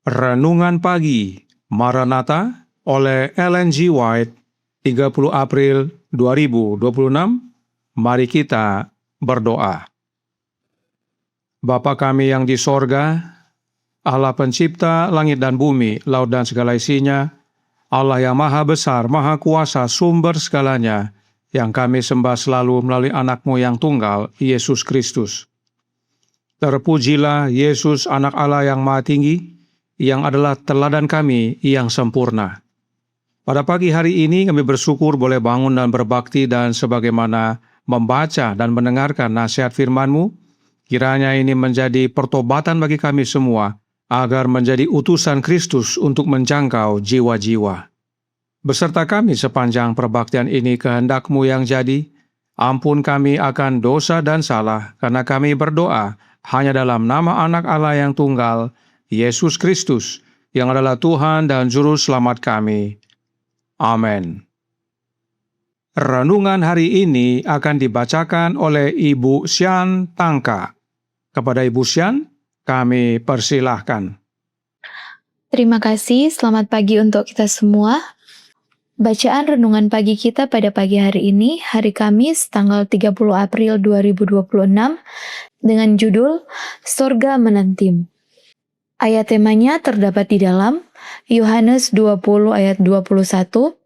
Renungan Pagi Maranatha oleh Ellen G. White, 30 April 2026. Mari kita berdoa. Bapa kami yang di sorga, Allah pencipta langit dan bumi, laut dan segala isinya, Allah yang maha besar, maha kuasa, sumber segalanya, yang kami sembah selalu melalui anak-Mu yang tunggal, Yesus Kristus. Terpujilah Yesus, anak Allah yang maha tinggi, yang adalah teladan kami yang sempurna. Pada pagi hari ini kami bersyukur boleh bangun dan berbakti dan sebagaimana membaca dan mendengarkan nasihat firman-Mu, kiranya ini menjadi pertobatan bagi kami semua, agar menjadi utusan Kristus untuk menjangkau jiwa-jiwa. Beserta kami sepanjang perbaktian ini kehendak-Mu yang jadi, ampun kami akan dosa dan salah, karena kami berdoa hanya dalam nama anak Allah yang tunggal, Yesus Kristus, yang adalah Tuhan dan Juru Selamat kami. Amin. Renungan hari ini akan dibacakan oleh Ibu Sian Tangka. Kepada Ibu Sian, kami persilahkan. Terima kasih, selamat pagi untuk kita semua. Bacaan renungan pagi kita pada pagi hari ini, hari Kamis, tanggal 30 April 2026, dengan judul Sorga Menantimu. Ayat temanya terdapat di dalam Yohanes 20 ayat 21.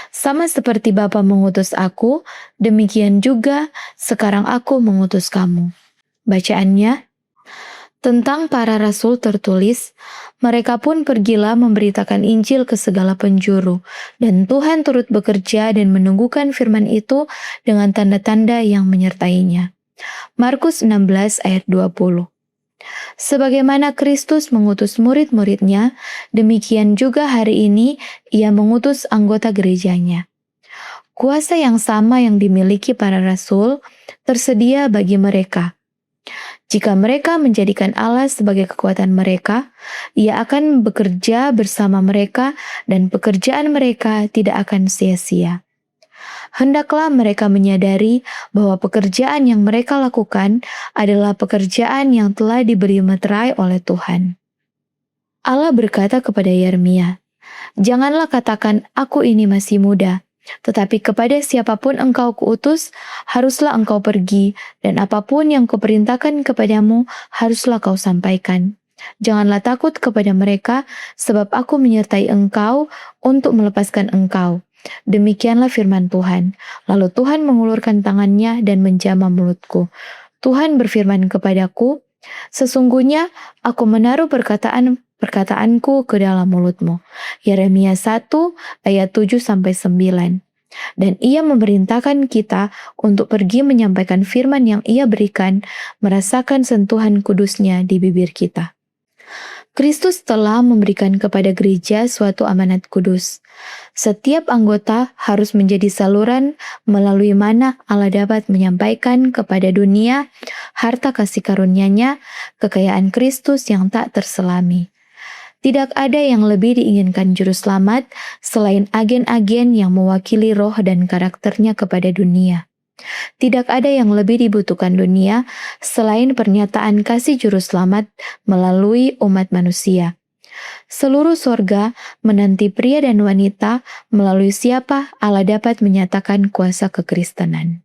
Sama seperti Bapa mengutus aku, demikian juga sekarang aku mengutus kamu. Bacaannya, tentang para rasul tertulis, mereka pun pergilah memberitakan Injil ke segala penjuru, dan Tuhan turut bekerja dan menunggukan firman itu dengan tanda-tanda yang menyertainya. Markus 16 ayat 20. Sebagaimana Kristus mengutus murid-muridnya, demikian juga hari ini Ia mengutus anggota gerejanya. Kuasa yang sama yang dimiliki para rasul tersedia bagi mereka. Jika mereka menjadikan Allah sebagai kekuatan mereka, Ia akan bekerja bersama mereka dan pekerjaan mereka tidak akan sia-sia. Hendaklah mereka menyadari bahwa pekerjaan yang mereka lakukan adalah pekerjaan yang telah diberi meterai oleh Tuhan. Allah berkata kepada Yeremia, "Janganlah katakan, aku ini masih muda, tetapi kepada siapapun engkau kuutus, haruslah engkau pergi, dan apapun yang kuperintahkan kepadamu, haruslah kau sampaikan. Janganlah takut kepada mereka, sebab aku menyertai engkau untuk melepaskan engkau." Demikianlah firman Tuhan. Lalu Tuhan mengulurkan tangannya dan menjamah mulutku. Tuhan berfirman kepadaku, "Sesungguhnya aku menaruh perkataanku ke dalam mulutmu." Yeremia 1 ayat 7-9. Dan Ia memerintahkan kita untuk pergi menyampaikan firman yang Ia berikan, merasakan sentuhan kudusnya di bibir kita. Kristus telah memberikan kepada gereja suatu amanat kudus. Setiap anggota harus menjadi saluran melalui mana Allah dapat menyampaikan kepada dunia harta kasih karunia-Nya, kekayaan Kristus yang tak terselami. Tidak ada yang lebih diinginkan Juru Selamat selain agen-agen yang mewakili roh dan karakternya kepada dunia. Tidak ada yang lebih dibutuhkan dunia selain pernyataan kasih Juru Selamat melalui umat manusia. Seluruh sorga menanti pria dan wanita melalui siapa Allah dapat menyatakan kuasa kekristenan.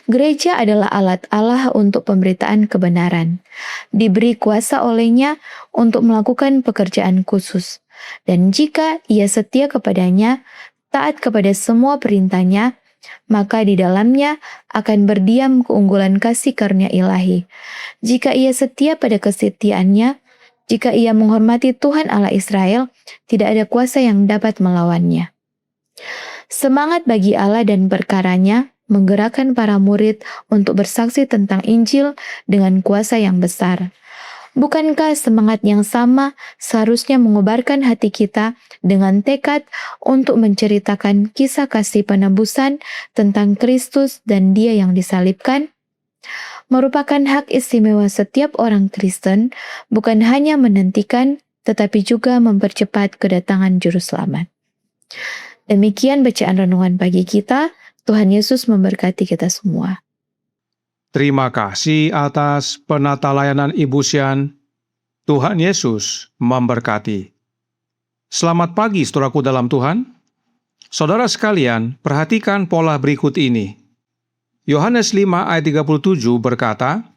Gereja adalah alat Allah untuk pemberitaan kebenaran. Diberi kuasa olehnya untuk melakukan pekerjaan khusus. Dan jika ia setia kepadanya, taat kepada semua perintahnya, maka di dalamnya akan berdiam keunggulan kasih karunia ilahi. Jika ia setia pada kesetiaannya, jika ia menghormati Tuhan Allah Israel, tidak ada kuasa yang dapat melawannya. Semangat bagi Allah dan perkaranya menggerakkan para murid untuk bersaksi tentang Injil dengan kuasa yang besar. Bukankah semangat yang sama seharusnya mengobarkan hati kita dengan tekad untuk menceritakan kisah kasih penebusan tentang Kristus dan Dia yang disalibkan? Merupakan hak istimewa setiap orang Kristen, bukan hanya menantikan, tetapi juga mempercepat kedatangan Juru Selamat. Demikian bacaan renungan pagi kita. Tuhan Yesus memberkati kita semua. Terima kasih atas penata layanan Ibu Sian. Tuhan Yesus memberkati. Selamat pagi saudaraku dalam Tuhan. Saudara sekalian, perhatikan pola berikut ini. Yohanes 5 ayat 37 berkata,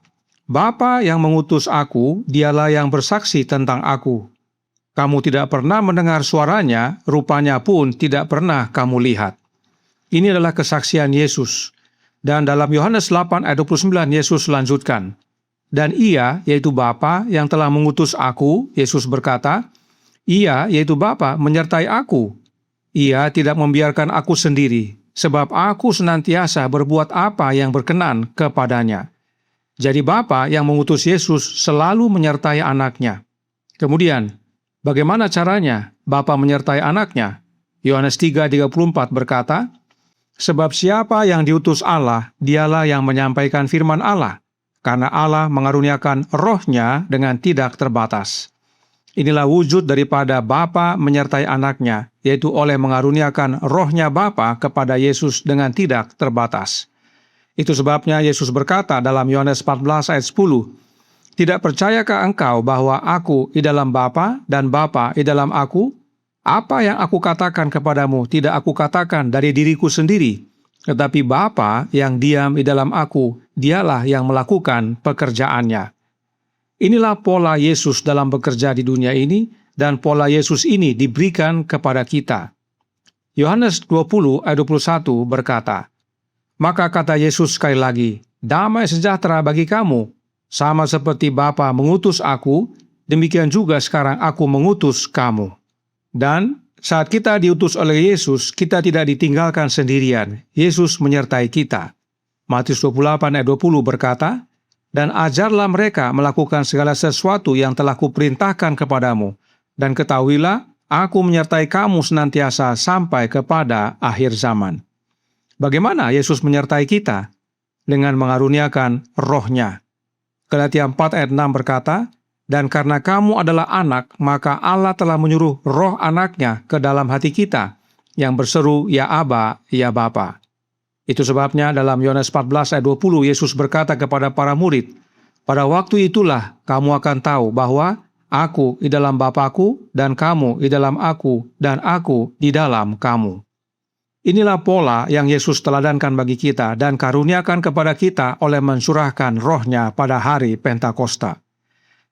Bapa yang mengutus aku, dialah yang bersaksi tentang aku. Kamu tidak pernah mendengar suaranya, rupanya pun tidak pernah kamu lihat. Ini adalah kesaksian Yesus. Dan dalam Yohanes 8 ayat 29 Yesus lanjutkan, dan ia, yaitu Bapa yang telah mengutus aku, Yesus berkata, ia, yaitu Bapa, menyertai aku. Ia tidak membiarkan aku sendiri, sebab aku senantiasa berbuat apa yang berkenan kepadanya. Jadi Bapa yang mengutus Yesus selalu menyertai anaknya. Kemudian, bagaimana caranya Bapa menyertai anaknya? Yohanes 3:34 berkata, sebab siapa yang diutus Allah, dialah yang menyampaikan firman Allah, karena Allah mengaruniakan roh-Nya dengan tidak terbatas. Inilah wujud daripada Bapa menyertai anaknya, yaitu oleh mengaruniakan roh-Nya Bapa kepada Yesus dengan tidak terbatas. Itu sebabnya Yesus berkata dalam Yohanes 14 ayat 10, tidak percayakah engkau bahwa aku di dalam Bapa dan Bapa di dalam aku? Apa yang aku katakan kepadamu tidak aku katakan dari diriku sendiri, tetapi Bapa yang diam di dalam aku, dialah yang melakukan pekerjaannya. Inilah pola Yesus dalam bekerja di dunia ini, dan pola Yesus ini diberikan kepada kita. Yohanes 20 ayat 21 berkata, maka kata Yesus sekali lagi, damai sejahtera bagi kamu, sama seperti Bapa mengutus aku, demikian juga sekarang aku mengutus kamu. Dan saat kita diutus oleh Yesus, kita tidak ditinggalkan sendirian. Yesus menyertai kita. Matius 28 ayat 20 berkata, dan ajarlah mereka melakukan segala sesuatu yang telah kuperintahkan kepadamu. Dan ketahuilah, aku menyertai kamu senantiasa sampai kepada akhir zaman. Bagaimana Yesus menyertai kita? Dengan mengaruniakan roh-Nya. Galatia 4 ayat 6 berkata, dan karena kamu adalah anak, maka Allah telah menyuruh roh anaknya ke dalam hati kita, yang berseru, ya Aba, ya Bapa. Itu sebabnya dalam Yohanes 14 ayat 20, Yesus berkata kepada para murid, pada waktu itulah kamu akan tahu bahwa aku di dalam Bapa-Ku, dan kamu di dalam aku, dan aku di dalam kamu. Inilah pola yang Yesus teladankan bagi kita dan karuniakan kepada kita oleh mencurahkan roh-Nya pada hari Pentakosta.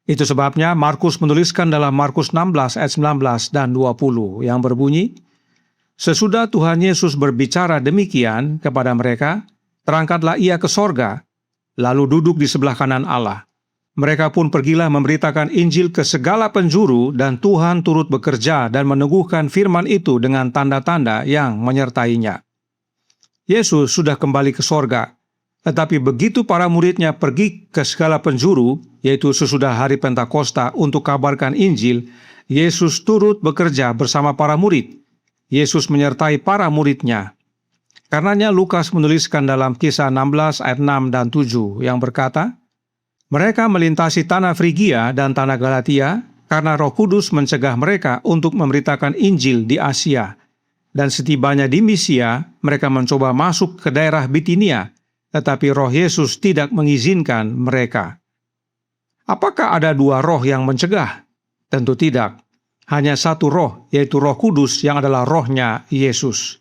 Itu sebabnya Markus menuliskan dalam Markus 16 ayat 19 dan 20 yang berbunyi, sesudah Tuhan Yesus berbicara demikian kepada mereka, terangkatlah ia ke sorga, lalu duduk di sebelah kanan Allah. Mereka pun pergilah memberitakan Injil ke segala penjuru dan Tuhan turut bekerja dan meneguhkan firman itu dengan tanda-tanda yang menyertainya. Yesus sudah kembali ke sorga. Tetapi begitu para muridnya pergi ke segala penjuru, yaitu sesudah hari Pentakosta untuk kabarkan Injil, Yesus turut bekerja bersama para murid. Yesus menyertai para muridnya. Karenanya Lukas menuliskan dalam Kisah 16 ayat 6 dan 7 yang berkata, mereka melintasi tanah Frigia dan tanah Galatia karena Roh Kudus mencegah mereka untuk memberitakan Injil di Asia. Dan setibanya di Misia, mereka mencoba masuk ke daerah Bitinia, tetapi Roh Yesus tidak mengizinkan mereka. Apakah ada dua roh yang mencegah? Tentu tidak. Hanya satu roh, yaitu Roh Kudus yang adalah roh-Nya Yesus.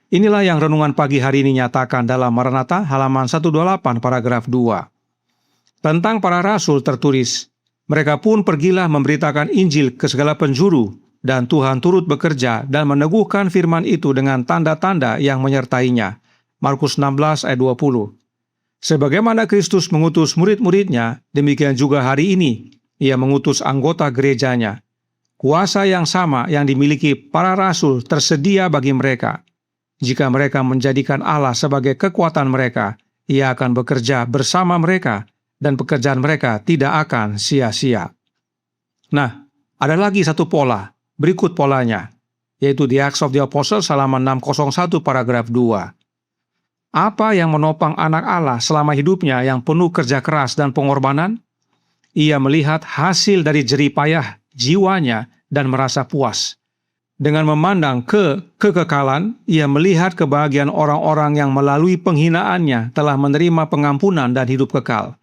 Inilah yang renungan pagi hari ini nyatakan dalam Maranatha halaman 128 paragraf 2. Tentang para rasul tertulis, mereka pun pergilah memberitakan Injil ke segala penjuru, dan Tuhan turut bekerja dan meneguhkan firman itu dengan tanda-tanda yang menyertainya. Markus 16 ayat 20. Sebagaimana Kristus mengutus murid-muridnya, demikian juga hari ini Ia mengutus anggota gerejanya. Kuasa yang sama yang dimiliki para rasul tersedia bagi mereka. Jika mereka menjadikan Allah sebagai kekuatan mereka, Ia akan bekerja bersama mereka dan pekerjaan mereka tidak akan sia-sia. Nah, ada lagi satu pola, berikut polanya, yaitu di Acts of the Apostles halaman 601 paragraf 2. Apa yang menopang anak Allah selama hidupnya yang penuh kerja keras dan pengorbanan? Ia melihat hasil dari jerih payah jiwanya dan merasa puas. Dengan memandang ke kekekalan, ia melihat kebahagiaan orang-orang yang melalui penghinaannya telah menerima pengampunan dan hidup kekal.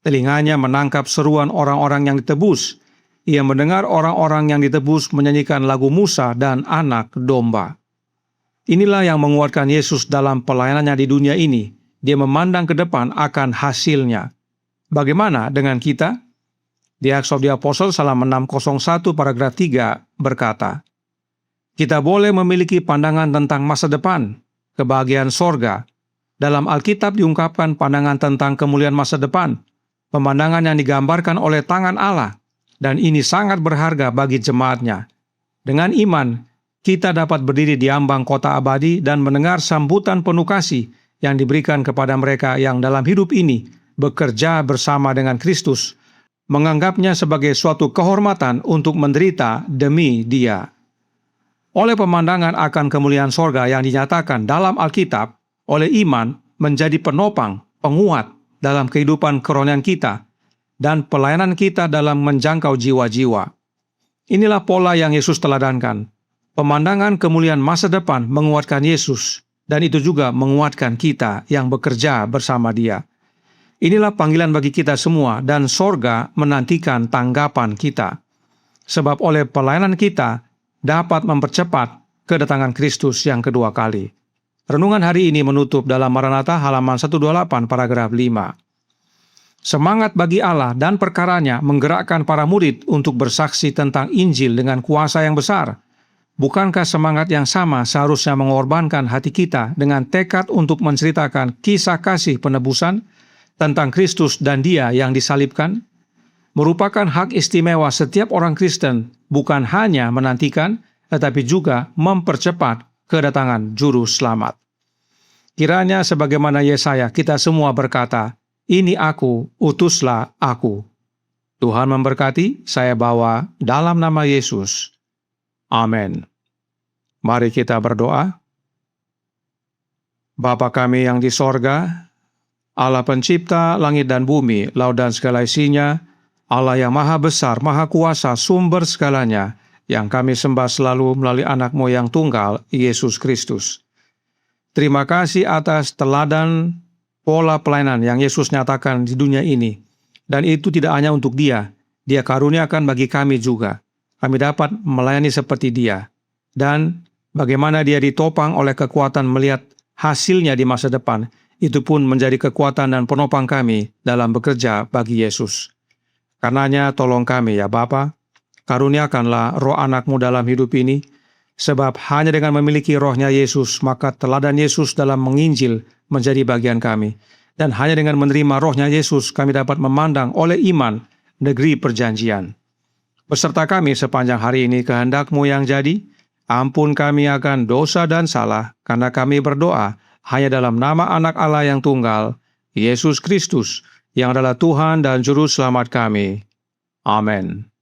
Telinganya menangkap seruan orang-orang yang ditebus, ia mendengar orang-orang yang ditebus menyanyikan lagu Musa dan Anak Domba. Inilah yang menguatkan Yesus dalam pelayanannya di dunia ini. Dia memandang ke depan akan hasilnya. Bagaimana dengan kita? Di Acts of the Apostle halaman 601 paragraf 3 berkata, kita boleh memiliki pandangan tentang masa depan, kebahagiaan sorga. Dalam Alkitab diungkapkan pandangan tentang kemuliaan masa depan, pemandangan yang digambarkan oleh tangan Allah, dan ini sangat berharga bagi jemaatnya. Dengan iman, kita dapat berdiri di ambang kota abadi dan mendengar sambutan penuh kasih yang diberikan kepada mereka yang dalam hidup ini bekerja bersama dengan Kristus, menganggapnya sebagai suatu kehormatan untuk menderita demi Dia. Oleh pemandangan akan kemuliaan sorga yang dinyatakan dalam Alkitab, oleh iman menjadi penopang, penguat dalam kehidupan kerohanian kita dan pelayanan kita dalam menjangkau jiwa-jiwa. Inilah pola yang Yesus teladankan. Pemandangan kemuliaan masa depan menguatkan Yesus, dan itu juga menguatkan kita yang bekerja bersama Dia. Inilah panggilan bagi kita semua, dan sorga menantikan tanggapan kita. Sebab oleh pelayanan kita dapat mempercepat kedatangan Kristus yang kedua kali. Renungan hari ini menutup dalam Maranatha halaman 128 paragraf 5. Semangat bagi Allah dan perkaranya menggerakkan para murid untuk bersaksi tentang Injil dengan kuasa yang besar. Bukankah semangat yang sama seharusnya mengorbankan hati kita dengan tekad untuk menceritakan kisah kasih penebusan tentang Kristus dan Dia yang disalibkan? Merupakan hak istimewa setiap orang Kristen, bukan hanya menantikan, tetapi juga mempercepat kedatangan Juru Selamat. Kiranya sebagaimana Yesaya kita semua berkata, ini aku, utuslah aku. Tuhan memberkati, saya bawa dalam nama Yesus. Amin. Mari kita berdoa. Bapa kami yang di sorga, Allah pencipta langit dan bumi, laut dan segala isinya, Allah yang maha besar, maha kuasa, sumber segalanya, yang kami sembah selalu melalui anak-Mu yang tunggal, Yesus Kristus. Terima kasih atas teladan pola pelayanan yang Yesus nyatakan di dunia ini. Dan itu tidak hanya untuk Dia. Dia karuniakan bagi kami juga. Kami dapat melayani seperti Dia. Dan bagaimana Dia ditopang oleh kekuatan melihat hasilnya di masa depan, itu pun menjadi kekuatan dan penopang kami dalam bekerja bagi Yesus. Karenanya tolong kami ya Bapa, karuniakanlah roh anak-Mu dalam hidup ini, sebab hanya dengan memiliki rohnya Yesus, maka teladan Yesus dalam menginjil menjadi bagian kami. Dan hanya dengan menerima rohnya Yesus, kami dapat memandang oleh iman negeri perjanjian. Beserta kami sepanjang hari ini kehendak-Mu yang jadi, ampun kami akan dosa dan salah, karena kami berdoa hanya dalam nama anak Allah yang tunggal, Yesus Kristus, yang adalah Tuhan dan Juru Selamat kami. Amin.